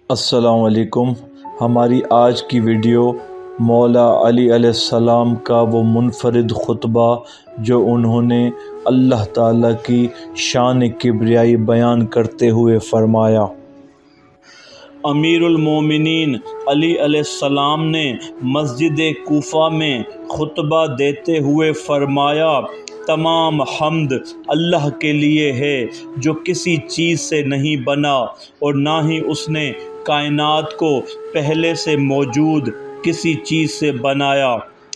السلام علیکم۔ ہماری آج کی ویڈیو مولا علی علیہ السلام کا وہ منفرد خطبہ جو انہوں نے اللہ تعالیٰ کی شان کبریائی بیان کرتے ہوئے فرمایا۔ امیر المومنین علی علیہ السلام نے مسجد کوفہ میں خطبہ دیتے ہوئے فرمایا، تمام حمد اللہ کے لیے ہے جو کسی چیز سے نہیں بنا اور نہ ہی اس نے کائنات کو پہلے سے موجود کسی چیز سے بنایا۔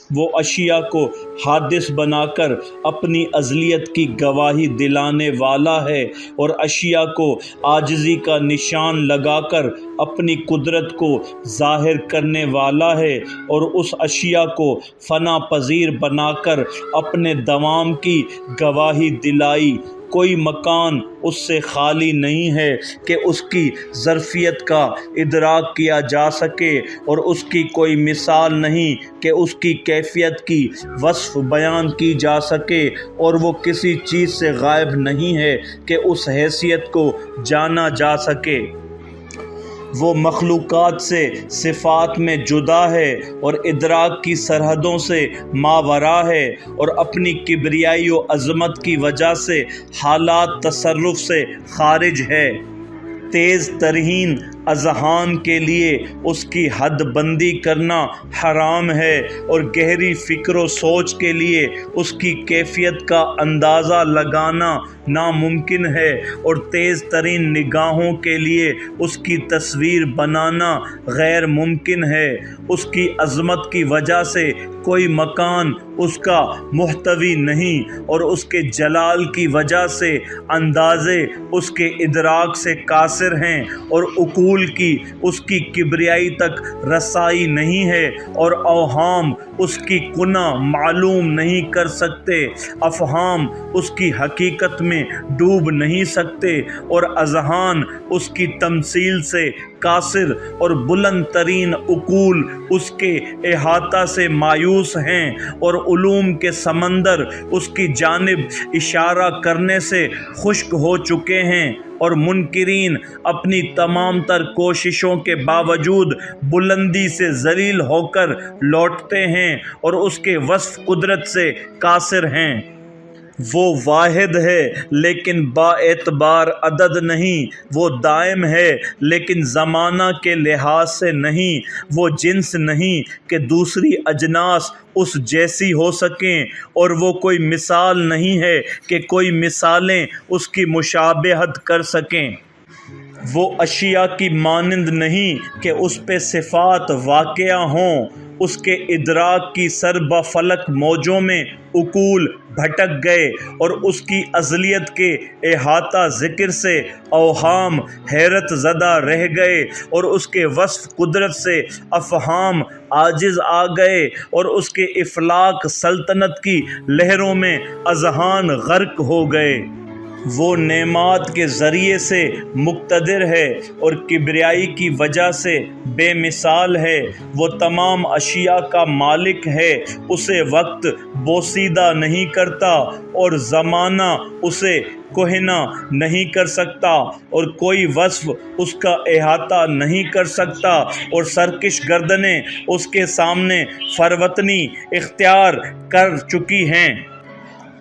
وہ اشیاء کو حادث بنا کر اپنی ازلیت کی گواہی دلانے والا ہے اور اشیاء کو عاجزی کا نشان لگا کر اپنی قدرت کو ظاہر کرنے والا ہے اور اس اشیاء کو فنا پذیر بنا کر اپنے دوام کی گواہی دلائی۔ کوئی مکان اس سے خالی نہیں ہے کہ اس کی ظرفیت کا ادراک کیا جا سکے اور اس کی کوئی مثال نہیں کہ اس کی کیفیت کی وصف بیان کی جا سکے، اور وہ کسی چیز سے غائب نہیں ہے کہ اس حیثیت کو جانا جا سکے۔ وہ مخلوقات سے صفات میں جدا ہے اور ادراک کی سرحدوں سے ماوراء ہے، اور اپنی کبریائی و عظمت کی وجہ سے حالات تصرف سے خارج ہے۔ تیز ترین اذہان کے لیے اس کی حد بندی کرنا حرام ہے اور گہری فکر و سوچ کے لیے اس کی کیفیت کا اندازہ لگانا ناممکن ہے، اور تیز ترین نگاہوں کے لیے اس کی تصویر بنانا غیر ممکن ہے۔ اس کی عظمت کی وجہ سے کوئی مکان اس کا محتوی نہیں، اور اس کے جلال کی وجہ سے اندازے اس کے ادراک سے قاصر ہیں، اور عقول کی اس کی کبریائی تک رسائی نہیں ہے، اور اوہام اس کی کنہ معلوم نہیں کر سکتے، افہام اس کی حقیقت میں ڈوب نہیں سکتے، اور اذہان اس کی تمثیل سے قاصر، اور بلند ترین عقول اس کے احاطہ سے مایوس ہیں، اور علوم کے سمندر اس کی جانب اشارہ کرنے سے خشک ہو چکے ہیں، اور منکرین اپنی تمام تر کوششوں کے باوجود بلندی سے ذلیل ہو کر لوٹتے ہیں اور اس کے وصف قدرت سے قاصر ہیں۔ وہ واحد ہے لیکن با اعتبار عدد نہیں، وہ دائم ہے لیکن زمانہ کے لحاظ سے نہیں، وہ جنس نہیں کہ دوسری اجناس اس جیسی ہو سکیں، اور وہ کوئی مثال نہیں ہے کہ کوئی مثالیں اس کی مشابہت کر سکیں۔ وہ اشیاء کی مانند نہیں کہ اس پہ صفات واقعہ ہوں۔ اس کے ادراک کی سر بفلک موجوں میں عقول بھٹک گئے، اور اس کی ازلیت کے احاطہ ذکر سے اوہام حیرت زدہ رہ گئے، اور اس کے وصف قدرت سے افہام عاجز آ گئے، اور اس کے افلاک سلطنت کی لہروں میں اذہان غرق ہو گئے۔ وہ نعمات کے ذریعے سے مقتدر ہے اور کبریائی کی وجہ سے بے مثال ہے۔ وہ تمام اشیاء کا مالک ہے، اسے وقت بوسیدہ نہیں کرتا اور زمانہ اسے کہنا نہیں کر سکتا، اور کوئی وصف اس کا احاطہ نہیں کر سکتا، اور سرکش گردنیں اس کے سامنے فروتنی اختیار کر چکی ہیں،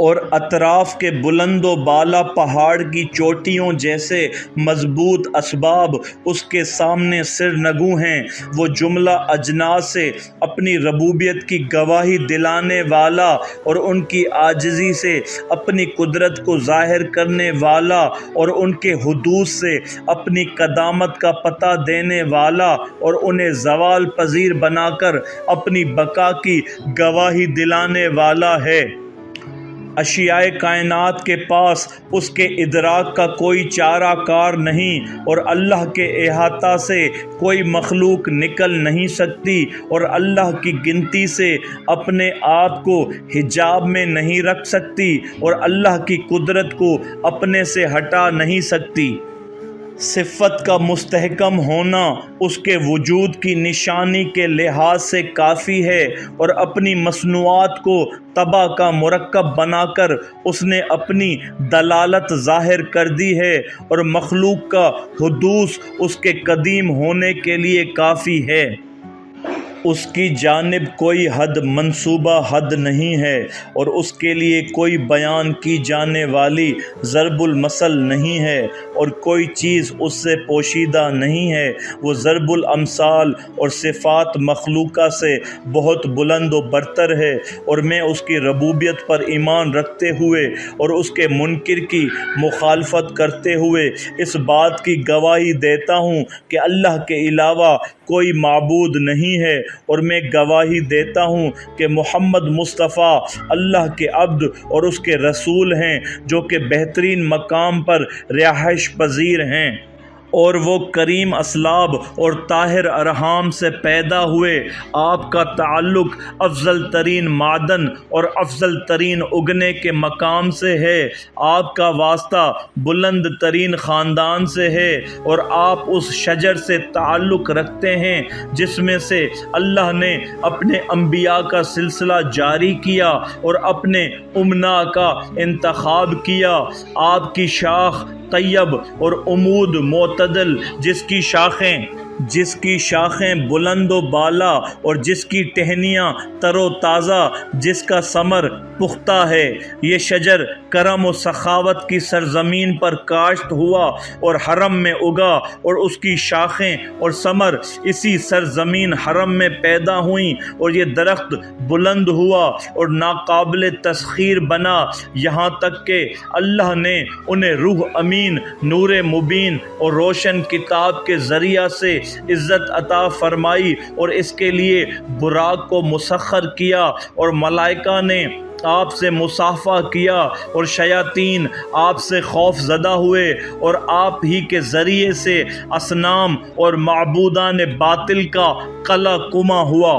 اور اطراف کے بلند و بالا پہاڑ کی چوٹیوں جیسے مضبوط اسباب اس کے سامنے سرنگوں ہیں۔ وہ جملہ اجناس سے اپنی ربوبیت کی گواہی دلانے والا، اور ان کی عاجزی سے اپنی قدرت کو ظاہر کرنے والا، اور ان کے حدوث سے اپنی قدامت کا پتہ دینے والا، اور انہیں زوال پذیر بنا کر اپنی بقا کی گواہی دلانے والا ہے۔ اشیاء کائنات کے پاس اس کے ادراک کا کوئی چارہ کار نہیں، اور اللہ کے احاطہ سے کوئی مخلوق نکل نہیں سکتی، اور اللہ کی گنتی سے اپنے آپ کو حجاب میں نہیں رکھ سکتی، اور اللہ کی قدرت کو اپنے سے ہٹا نہیں سکتی۔ صفت کا مستحکم ہونا اس کے وجود کی نشانی کے لحاظ سے کافی ہے، اور اپنی مصنوعات کو طبع کا مرکب بنا کر اس نے اپنی دلالت ظاہر کر دی ہے، اور مخلوق کا حدوث اس کے قدیم ہونے کے لیے کافی ہے۔ اس کی جانب کوئی حد منصوبہ حد نہیں ہے، اور اس کے لیے کوئی بیان کی جانے والی ضرب المثل نہیں ہے، اور کوئی چیز اس سے پوشیدہ نہیں ہے۔ وہ ضرب الامثال اور صفات مخلوقہ سے بہت بلند و برتر ہے، اور میں اس کی ربوبیت پر ایمان رکھتے ہوئے اور اس کے منکر کی مخالفت کرتے ہوئے اس بات کی گواہی دیتا ہوں کہ اللہ کے علاوہ کوئی معبود نہیں ہے، اور میں گواہی دیتا ہوں کہ محمد مصطفیٰ اللہ کے عبد اور اس کے رسول ہیں، جو کہ بہترین مقام پر رہائش پذیر ہیں، اور وہ کریم اسلاب اور طاہر ارحام سے پیدا ہوئے۔ آپ کا تعلق افضل ترین معدن اور افضل ترین اگنے کے مقام سے ہے۔ آپ کا واسطہ بلند ترین خاندان سے ہے، اور آپ اس شجر سے تعلق رکھتے ہیں جس میں سے اللہ نے اپنے انبیاء کا سلسلہ جاری کیا اور اپنے امنا کا انتخاب کیا۔ آپ کی شاخ طیب اور عمود معتدل، جس کی شاخیں بلند و بالا، اور جس کی ٹہنیاں تر و تازہ، جس کا ثمر پختہ ہے۔ یہ شجر کرم و سخاوت کی سرزمین پر کاشت ہوا اور حرم میں اگا، اور اس کی شاخیں اور ثمر اسی سرزمین حرم میں پیدا ہوئیں، اور یہ درخت بلند ہوا اور ناقابل تسخیر بنا، یہاں تک کہ اللہ نے انہیں روح امین، نور مبین اور روشن کتاب کے ذریعہ سے عزت عطا فرمائی، اور اس کے لیے براق کو مسخر کیا، اور ملائکہ نے آپ سے مصافحہ کیا، اور شیاطین آپ سے خوف زدہ ہوئے، اور آپ ہی کے ذریعے سے اصنام اور معبودان باطل کا قلع کما ہوا۔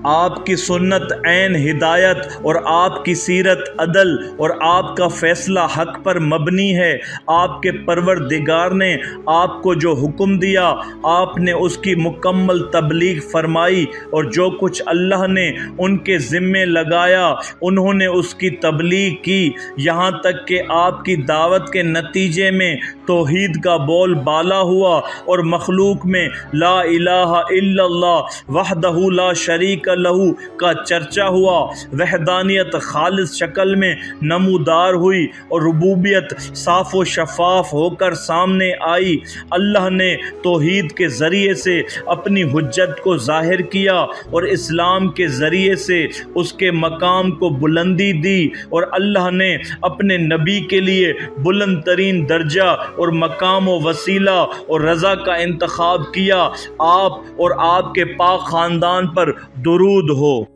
آپ کی سنت عین ہدایت، اور آپ کی سیرت عدل، اور آپ کا فیصلہ حق پر مبنی ہے۔ آپ کے پروردگار نے آپ کو جو حکم دیا، آپ نے اس کی مکمل تبلیغ فرمائی، اور جو کچھ اللہ نے ان کے ذمے لگایا انہوں نے اس کی تبلیغ کی، یہاں تک کہ آپ کی دعوت کے نتیجے میں توحید کا بول بالا ہوا، اور مخلوق میں لا الہ الا اللہ وحدہ لا شریک لہو کا چرچا ہوا، وحدانیت خالص شکل میں نمودار ہوئی، اور ربوبیت صاف و شفاف ہو کر سامنے آئی۔ اللہ نے توحید کے ذریعے سے اپنی حجت کو ظاہر کیا، اور اسلام کے ذریعے سے اس کے مقام کو بلندی دی، اور اللہ نے اپنے نبی کے لیے بلند ترین درجہ اور مقام و وسیلہ اور رضا کا انتخاب کیا۔ آپ اور آپ کے پاک خاندان پر درود ہو۔